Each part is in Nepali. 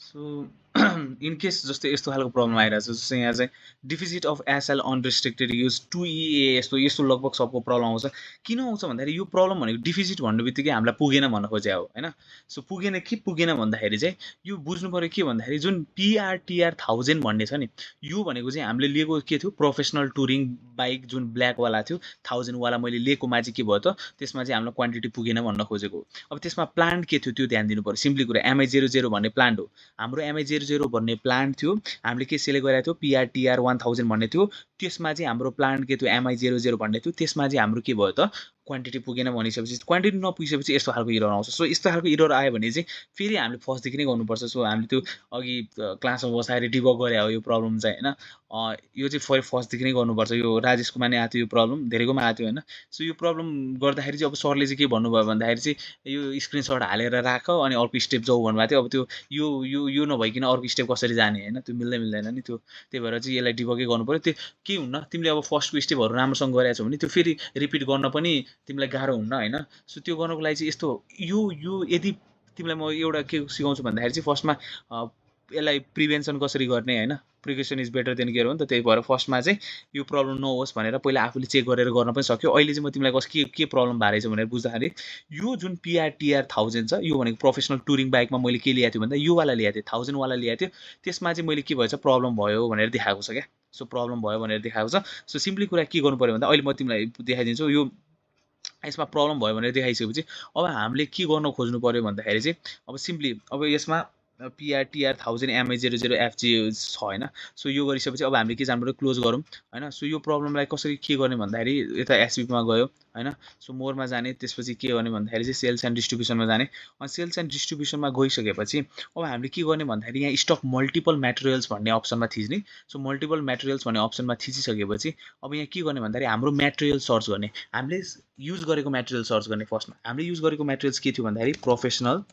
सो इन केस जस्तै यस्तो खालको प्रब्लम आइरहेको छ, जस्तै यहाँ चाहिँ deficit of SL unrestricted use 2EA यस्तो यस्तो लगभग सबको प्रब्लम आउँछ। किन आउँछ भन्दाखेरि यो प्रब्लम भनेको डिफिसिट भन्ने बित्तिकै हामीलाई पुगेन भन्न खोजे हो होइन। सो पुगेन के पुगेन भन्दाखेरि चाहिँ यो बुझ्नु पऱ्यो के भन्दाखेरि जुन PRTR 1000 भन्ने छ नि, यो भनेको चाहिँ हामीले लिएको के थियो, प्रोफेसनल टुरिङ बाइक जुन ब्ल्याकवाला थियो 1000 वाला मैले लिएकोमा चाहिँ के भयो त, त्यसमा चाहिँ हामीलाई क्वान्टिटी पुगेन भन्न खोजेको। अब त्यसमा प्लान्ट के थियो त्यो ध्यान दिनु पऱ्यो। सिम्पली कुरा MI00 भन्ने प्लान्ट हो, हाम्रो MI00 भन्ने प्लान्ट थियो। हामीले के सेलेक्ट गरेको थियो, PRTR 1000 भन्ने थियो। त्यसमा चाहिँ हाम्रो प्लान्ट के थियो, MI00 भन्ने थियो। त्यसमा चाहिँ हाम्रो के भयो त, क्वान्टिटी पुगेन भनिसकेपछि, क्वान्टिटी नपुगिसकेपछि यस्तो खालको इरर आउँछ। सो यस्तो खालको इरर आयो भने चाहिँ फेरि हामीले फर्स्टदेखि नै गर्नुपर्छ। सो हामीले त्यो अघि क्लासमा बसाएर डिबग गरे हो यो प्रब्लम चाहिँ होइन। यो चाहिँ फर्स्टदेखि नै गर्नुपर्छ। यो राजेशकोमा नै आएको थियो यो प्रब्लम, धेरैकोमा आएको थियो होइन। सो यो प्रब्लम गर्दाखेरि चाहिँ अब सरले चाहिँ के भन्नुभयो भन्दाखेरि चाहिँ यो स्क्रिनसट हालेर राख अनि अर्को स्टेप जाऊ भन्नुभएको थियो। अब त्यो यो नभइकन अर्को स्टेप कसरी जाने होइन, त्यो मिल्दैन नि त्यो। त्यही भएर चाहिँ यसलाई डिबगै गर्नु पऱ्यो। त्यो केही हुन्न, तिमीले अब फर्स्टको स्टेपहरू राम्रोसँग गरेको छौ भने त्यो फेरि रिपिट गर्न पनि तिमीलाई गाह्रो हुन्न होइन। सो त्यो गर्नको लागि चाहिँ यस्तो यो यदि तिमीलाई म एउटा के सिकाउँछु भन्दाखेरि चाहिँ फर्स्टमा यसलाई प्रिभेन्सन कसरी गर्ने होइन, precaution is better than care हो नि त। त्यही भएर फर्स्टमा चाहिँ यो प्रब्लम नहोस् भनेर पहिला आफूले चेक गरेर गर्न पनि सक्यो। अहिले चाहिँ म तिमीलाई के प्रब्लम भएको रहेछ भनेर बुझ्दाखेरि यो जुन PRTR 1000 छ, यो भनेको प्रोफेसनल टुरिङ बाइकमा मैले के ल्याएको थियो भन्दा यो वाला ल्याएको थिएँ, 1000 वाला ल्याएको थियो। त्यसमा चाहिँ मैले के भएछ, प्रब्लम भयो भनेर देखाएको छ क्या। सो प्रब्लम भयो भनेर देखाएको छ। सो सिम्पली कुरा के गर्नु पऱ्यो भन्दा अहिले म तिमीलाई देखाइदिन्छु। यो यसमा प्रब्लम भयो भनेर देखाइसकेपछि अब हामीले के गर्न खोज्नु पऱ्यो भन्दाखेरि चाहिँ अब सिम्पली अब यसमा PRTR 1000 MI00FG छ होइन। सो यो गरिसकेपछि अब हामीले के जानु पऱ्यो, क्लोज गरौँ होइन। सो यो प्रब्लमलाई कसरी के गर्ने भन्दाखेरि यता SVPमा गयो होइन। सो मोरमा जाने, त्यसपछि के गर्ने भन्दाखेरि चाहिँ सेल्स एन्ड डिस्ट्रिब्युसनमा जाने। अनि सेल्स एन्ड डिस्ट्रिब्युसनमा गइसकेपछि अब हामीले के गर्ने भन्दाखेरि यहाँ स्टक मल्टिपल मेटेरियल्स भन्ने अप्सनमा थिच्ने। सो मल्टिपल मेटेरियल्स भन्ने अप्सनमा थिचिसकेपछि अब यहाँ के गर्ने भन्दाखेरि हाम्रो मेटेरियल सर्च गर्ने। हामीले युज गरेको मेटेरियल सर्च गर्ने। फर्स्टमा हामीले युज गरेको मेटेरियल्स के थियो भन्दाखेरि प्रोफेसनल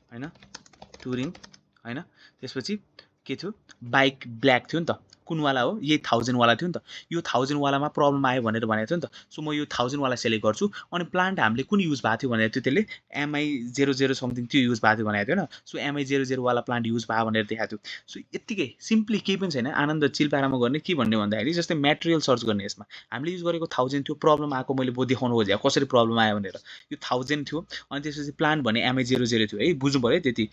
होइन, टुरिङ होइन। त्यसपछि के थियो, बाइक ब्ल्याक थियो नि त, कुनवाला हो, यही 1000 वाला थियो नि त। यो 1000 वालामा प्रब्लम आयो भनेर भनेको थियो नि त। सो म यो 1000 वाला सेलेक्ट गर्छु। अनि प्लान्ट हामीले कुन युज भएको थियो भनेर थियो, त्यसले MI00 समथिङ त्यो युज भएको थियो भनेको थियो होइन। सो MI00 वाला प्लान्ट युज भयो भनेर देखाएको थियो। सो यत्तिकै सिम्पली केही पनि छैन, आनन्द चिल पारामा गर्ने। के भन्ने भन्दाखेरि जस्तै मेटेरियल सर्च गर्ने। यसमा हामीले युज गरेको 1000 थियो, प्रब्लम आएको मैले देखाउनु खोजेँ कसरी प्रब्लम आयो भनेर। यो 1000 थियो अनि त्यसपछि प्लान्ट भने MI00 थियो है, बुझ्नु पऱ्यो त्यति।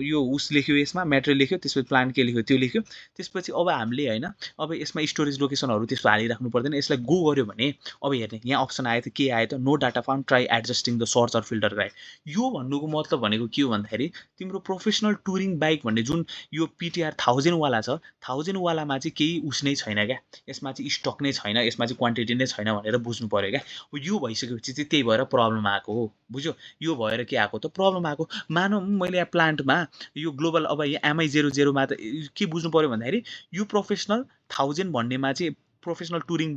यो उस लेख्यो, यसमा मेटेरियल लेख्यो, त्यसपछि प्लान्ट के लेख्यो त्यो लेख्यो। त्यसपछि अब हामीले होइन अब यसमा स्टोरेज लोकेसनहरू त्यस्तो हालिराख्नु पर्दैन। यसलाई गो गर्यो भने अब हेर्ने यहाँ अप्सन आयो त, के आयो त, no data found, try adjusting the search or filter आयो। यो भन्नुको मतलब भनेको के हो भन्दाखेरि तिम्रो प्रोफेसनल टुरिङ बाइक भन्ने जुन यो PTR 1000 वाला छ, 1000 वालामा चाहिँ केही उस नै छैन क्या। यसमा चाहिँ स्टक नै छैन, यसमा चाहिँ क्वान्टिटी नै छैन भनेर बुझ्नु पऱ्यो क्या। यो भइसकेपछि चाहिँ त्यही भएर प्रब्लम आएको हो, बुझ्यो। यो भएर के आएको त, प्रब्लम आएको। मानौँ मैले यहाँ प्लान्टमा यो ग्लोबल अब यहाँ MI00मा त के बुझ्नु पऱ्यो भन्दाखेरि यो प्रोफेसनल 1000 भन्नेमा चाहिँ प्रोफेसनल टुरिङ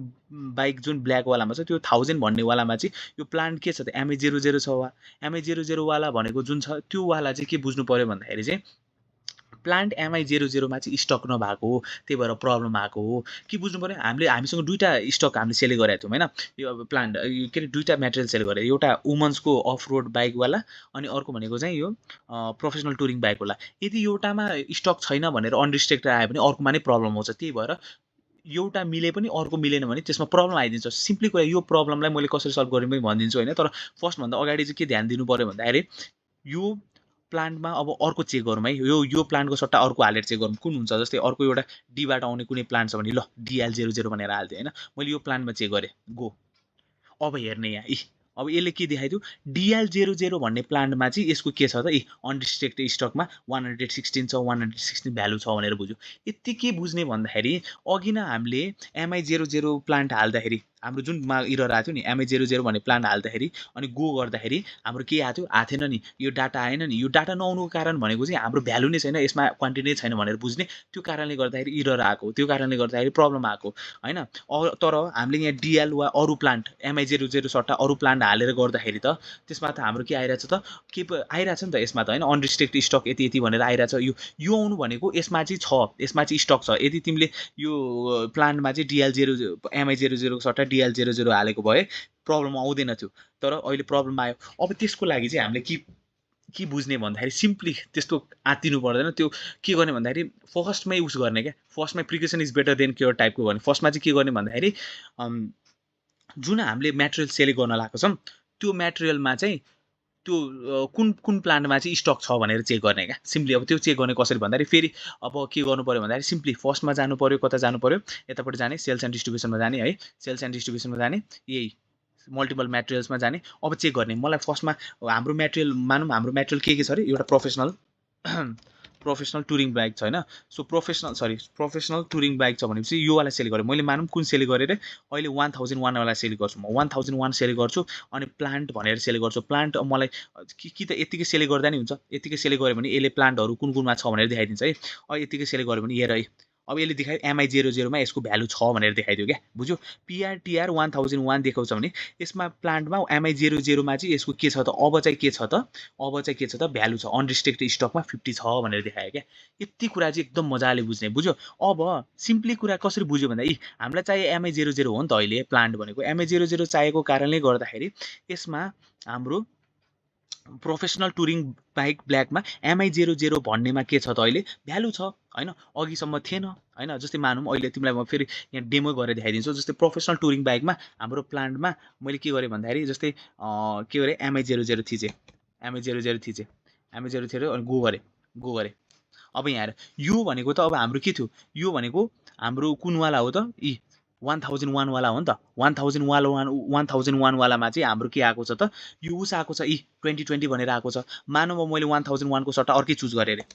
बाइक जुन ब्ल्याकवालामा छ, त्यो 1000 भन्नेवालामा चाहिँ यो प्लान्ट के छ त, MI00 छ वा। MI00 वाला भनेको जुन छ त्यो वाला चाहिँ के बुझ्नु पऱ्यो भन्दाखेरि चाहिँ प्लान्ट MI00मा चाहिँ स्टक नभएको हो, त्यही भएर प्रब्लम आएको हो। के बुझ्नु पऱ्यो, हामीसँग दुईवटा स्टक हामीले सेलेक्ट गरेको थियौँ होइन। यो अब प्लान्ट के अरे दुईवटा मेटेरियल सेलेक्ट गरेको, एउटा वुमन्सको अफ रोड बाइकवाला अनि अर्को भनेको चाहिँ यो प्रोफेसनल टुरिङ बाइकवाला। यदि एउटामा स्टक छैन भनेर अनरिस्ट्रिक्टेड आयो भने अर्कोमा नै प्रब्लम आउँछ। त्यही भएर एउटा मिले पनि अर्को मिलेन भने त्यसमा प्रब्लम आइदिन्छ। सिम्पली कुरा यो प्रब्लमलाई मैले कसरी सल्भ गर्ने पनि भनिदिन्छु होइन। तर फर्स्टभन्दा अगाडि चाहिँ के ध्यान दिनु पऱ्यो भन्दाखेरि यो प्लान्टमा अब अर्को चेक गरौँ है। यो प्लान्टको सट्टा अर्को हालेर चेक गरौँ कुन हुन्छ। जस्तै अर्को एउटा डीबाट आउने कुनै प्लान्ट छ भने ल DL00 भनेर हाल्थेँ होइन। मैले यो प्लान्टमा चेक गरेँ, गो। अब हेर्ने यहाँ अब यसले के देखाइदियो, DL00 भन्ने प्लान्टमा चाहिँ यसको के छ त, अनरिस्ट्रिक्टेड स्टकमा 116 छ, 116 भ्यालु छ भनेर बुझ्यो। यति के बुझ्ने भन्दाखेरि अघि नै हामीले MI00 प्लान्ट हाल्दाखेरि हाम्रो जुनमा इरर आएको थियो नि, MI00 भन्ने प्लान्ट हाल्दाखेरि अनि गो गर्दाखेरि हाम्रो के आएको थियो, आएन नि, यो डाटा आएन नि। यो डाटा नआउनुको कारण भनेको चाहिँ हाम्रो भ्यालु नै छैन, यसमा क्वान्टिटी नै छैन भनेर बुझ्ने। त्यो कारणले गर्दाखेरि इरर आएको, त्यो कारणले गर्दाखेरि प्रब्लम आएको होइन। तर हामीले यहाँ DL वा अरू प्लान्ट MI00 सट्टा अरू प्लान्ट हालेर गर्दाखेरि त त्यसमा त हाम्रो के आइरहेछ त, के आइरहेछ नि त यसमा त होइन, अनरिस्ट्रिक्टेड स्टक यति यति भनेर आइरहेछ। यो आउनु भनेको यसमा चाहिँ छ, यसमा चाहिँ स्टक छ। यदि तिमीले यो प्लान्टमा चाहिँ DL00 MI00 को सट्टा DL00 हालेको भए प्रब्लम आउँदैन थियो। तर अहिले प्रब्लम आयो। अब त्यसको लागि चाहिँ हामीले के बुझ्ने भन्दाखेरि सिम्पली त्यस्तो आत्तिनु पर्दैन। त्यो के गर्ने भन्दाखेरि फर्स्टमै उस गर्ने क्या, फर्स्टमै precaution is better than cure टाइपको गर्ने। फर्स्टमा चाहिँ के गर्ने भन्दाखेरि जुन हामीले मेटेरियल सेल गर्न लगाएको छौँ त्यो मेटेरियलमा चाहिँ त्यो कुन कुन प्लान्टमा चाहिँ स्टक छ भनेर चेक गर्ने क्या। सिम्पली अब त्यो चेक गर्ने कसरी भन्दाखेरि फेरि अब के गर्नु पऱ्यो भन्दाखेरि सिम्पली फर्स्टमा जानु पऱ्यो, कता जानु पऱ्यो, यतापट्टि जाने, सेल्स एन्ड डिस्ट्रिब्युसनमा जाने है, सेल्स एन्ड डिस्ट्रिब्युसनमा जाने, यही मल्टिपल मेटेरियल्समा जाने। अब चेक गर्ने मलाई फर्स्टमा हाम्रो मेटेरियल मानौँ, हाम्रो मेटेरियल के छ अरे, एउटा प्रोफेसनल टुरिङ बाइक छ होइन। सो प्रोफेसनल टुरिङ बाइक छ भनेपछि योवाला सेल गरेँ मैले, मानौँ कुन सेल गरेँ रे, अहिले 1001 वाला सेल गर्छु म, 1001 सेल गर्छु। अनि प्लान्ट भनेर सेल गर्छु, प्लान्ट मलाई कि त यतिकै सेल गर्दा नि हुन्छ, यतिकै सेल गऱ्यो भने यसले प्लान्टहरू कुन कुनमा छ भनेर देखाइदिन्छ है। अब यतिकै सेल गऱ्यो भने हेर है, अब यसले देखायो MI00 मा यसको भ्यालु छ भनेर देखाइदियो क्या, बुझ्यो। PRTR 1001 देखाउँछ भने यसमा प्लान्टमा MI00 मा चाहिँ यसको के छ त, अब चाहिँ के छ त भ्यालु छ, अनरिस्ट्रिक्टेड स्टकमा 50 छ भनेर देखायो क्या। यति कुरा चाहिँ एकदम मजाले बुझ्ने, बुझ्यो। अब सिम्पली कुरा कसरी बुझ्यो भन्दा हामीलाई चाहिए MI00 हो नि त, अहिले प्लान्ट भनेको MI00 चाहिएको कारणले गर्दाखेरि यसमा हाम्रो प्रोफेसनल टुरिङ बाइक ब्ल्याकमा MI00 भन्नेमा के छ त अहिले भ्यालु छ होइन, अघिसम्म थिएन होइन। जस्तै मानौँ अहिले तिमीलाई म फेरि यहाँ डेमो गरेर देखाइदिन्छु। जस्तै प्रोफेसनल टुरिङ बाइकमा हाम्रो प्लान्टमा मैले के गरेँ भन्दाखेरि जस्तै के गरेँ MI00 थिचेँ, MI00 थिचेँ अनि गो गरेँ। अब यहाँ हेर, यो भनेको त अब हाम्रो के थियो, यो भनेको हाम्रो कुनवाला हो त, 1001 वाला हो नि त। 1001 वालामा चाहिँ हाम्रो के आएको छ त, यो उस आएको छ 2020 भनेर आएको छ। मानौँ अब मैले 1001 को सट्टा अर्कै चुज गरेँ अरे,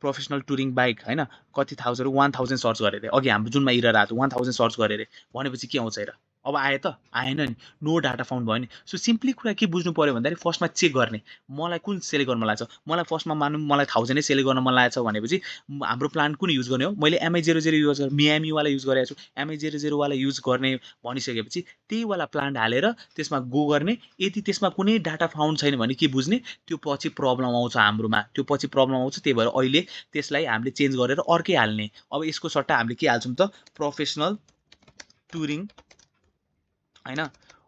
प्रोफेसनल टुरिङ बाइक होइन, कति 1000 सर्च गरेँ अरे, अघि हाम्रो जुनमा इरर आएको 1000 सर्च गरेँ अरे भनेपछि के आउँछ हेर, अब आयो त, आएन नि, नो डाटा फाउन्ड भयो नि। सो सिम्पली कुरा के बुझ्नु पऱ्यो भन्दाखेरि फर्स्टमा चेक गर्ने मलाई कुन सेल गर्न मन लाग्छ। मलाई फर्स्टमा मानौँ मलाई 1000 नै सेल गर्न मन लागेको छ भनेपछि हाम्रो प्लान कुन युज गर्ने हो, मैले MI00 युज गरेँ, मियामीवाला युज गरेको छु। MI00 वाला युज गर्ने भनिसकेपछि त्यही वाला प्लान्ट हालेर त्यसमा गो गर्ने। यदि त्यसमा कुनै डाटा फाउन्ड छैन भने के बुझ्ने, त्यो पछि प्रब्लम आउँछ हाम्रोमा, त्यो पछि प्रब्लम आउँछ। त्यही भएर अहिले त्यसलाई हामीले चेन्ज गरेर अर्कै हाल्ने। अब यसको सट्टा हामीले के हाल्छौँ त, प्रोफेसनल टुरिङ होइन।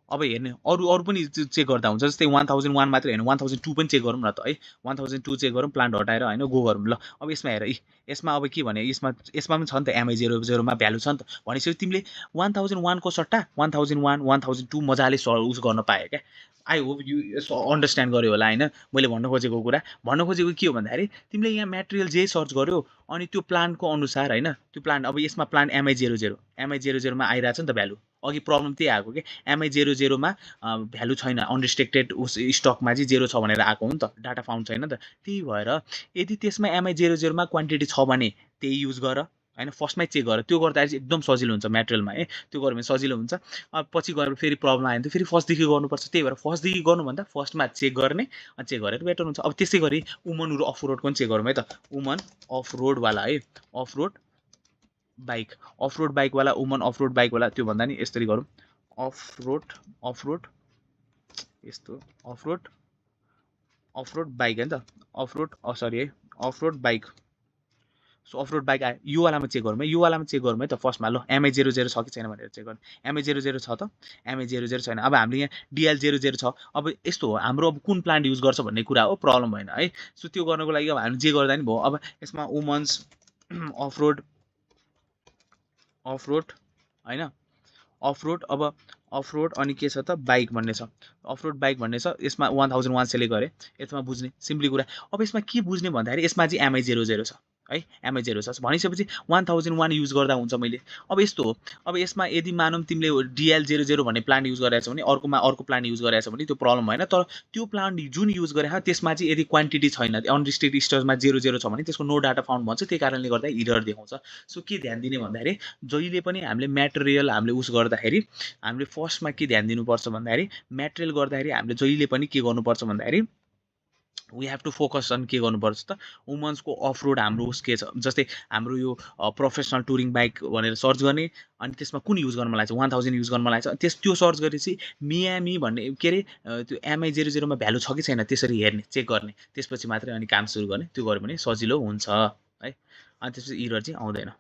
अब हेर्ने अरू पनि चेक गर्दा हुन्छ, जस्तै 1001 मात्रै होइन, 1002 पनि चेक गरौँ न त है, 1002 चेक गरौँ, प्लान्ट हटाएर होइन, गो गरौँ ल। अब यसमा हेर, यसमा अब के भने, यसमा पनि छ नि त MI00 मा भ्यालु छ नि त। भनेपछि तिमीले 1001 को सट्टा 1001 1002 मजाले उस गर्न पायो क्या। आई होप यु अन्डरस्ट्यान्ड गर्यो होला होइन मैले भन्न खोजेको कुरा। भन्न खोजेको के हो भन्दाखेरि तिमीले यहाँ मेटेरियल जे सर्च गर्यो अनि त्यो प्लान्टको अनुसार होइन, त्यो प्लान्ट अब यसमा प्लान्ट MI00 मा आइरहेछ नि त भ्यालु, अघि प्रब्लम त्यही आएको कि MI00 मा भ्यालु छैन, अनरिस्ट्रिक्टेड उस स्टकमा चाहिँ 0 छ भनेर आएको हो नि त, डाटा फाउन्ड छैन नि त। त्यही भएर यदि त्यसमा MI00 मा क्वान्टिटी छ भने त्यही युज गर होइन, फर्स्टमै चेक गर। त्यो गर्दाखेरि चाहिँ एकदम सजिलो हुन्छ मेटेरियलमा है, त्यो गर्यो भने सजिलो हुन्छ। पछि गएर फेरि प्रब्लम आयो भने त फेरि फर्स्टदेखि गर्नुपर्छ। त्यही भएर फर्स्टदेखि गर्नुभन्दा फर्स्टमा चेक गर्ने, अनि चेक गरेर बेटर हुन्छ। अब त्यसै गरी वुमन अफ रोडको पनि चेक गरौँ है त, वुमन अफ रोडवाला है, अफ रोड बाइकवाला, वुमन अफ रोड बाइकवाला। त्यो भन्दा नि यसरी गरौँ, अफ रोड यस्तो अफ रोड बाइक होइन त, off road bike. So off road bike आयो, यो वालामा चेक गरौँ है, यो वालामा चेक गरौँ है त फर्स्टमा ल। MI00 छ कि छैन भनेर चेक गर्नु। MI00 छ त, MI00 छैन। अब हामीले यहाँ DL00 छ। अब यस्तो हो, हाम्रो अब कुन प्लान्ट युज गर्छ भन्ने कुरा हो, प्रब्लम भएन है। सो त्यो गर्नको लागि अब हामी जे गर्दा नि भयो। अब यसमा वुमन्स अफ रोड होइन, अब अफ रोड अनि के छ त, बाइक भन्ने छ, अफ रोड बाइक भन्ने छ। यसमा 1001 सेलेक्ट गरेँ, यसमा बुझ्ने सिम्पली कुरा। अब यसमा के बुझ्ने भन्दाखेरि यसमा चाहिँ MI00 छ है, MI00 छ भनिसकेपछि 1001 युज गर्दा हुन्छ मैले। अब यस्तो हो, अब यसमा यदि मानौँ तिमीले DL00 भन्ने प्लान्ट युज गरेको छ भने अर्को प्लान्ट युज गरेको छ भने त्यो प्रब्लम भएन। तर त्यो प्लान्ट जुन युज गरेको त्यसमा चाहिँ यदि क्वान्टिटी छैन, अनरिस्ट्रिक्टेड स्टोरमा 00 छ भने त्यसको नो डाटा फाउन्ड भन्छ। त्यही कारणले गर्दा इरर देखाउँछ। सो के ध्यान दिने भन्दाखेरि जहिले पनि हामीले मेटेरियल हामीले उस गर्दाखेरि हामीले फर्स्टमा के ध्यान दिनुपर्छ भन्दाखेरि मेटेरियल गर्दाखेरि हामीले जहिले पनि के गर्नुपर्छ भन्दाखेरि we have to focus on के गर्नुपर्छ त, वुमन्सको अफ रोड हाम्रो उस के छ। जस्तै हाम्रो यो प्रोफेसनल टुरिङ बाइक भनेर सर्च गर्ने, अनि त्यसमा कुन युज गर्न मन लाग्छ, 1000 युज गर्न मन लाग्छ, त्यो सर्च गरेपछि मियामी भन्ने के अरे त्यो MI00 मा भ्यालु छ कि छैन त्यसरी हेर्ने, चेक गर्ने। त्यसपछि मात्रै अनि काम सुरु गर्ने। त्यो गर्यो भने सजिलो हुन्छ है, अनि त्यसपछि इरर चाहिँ आउँदैन।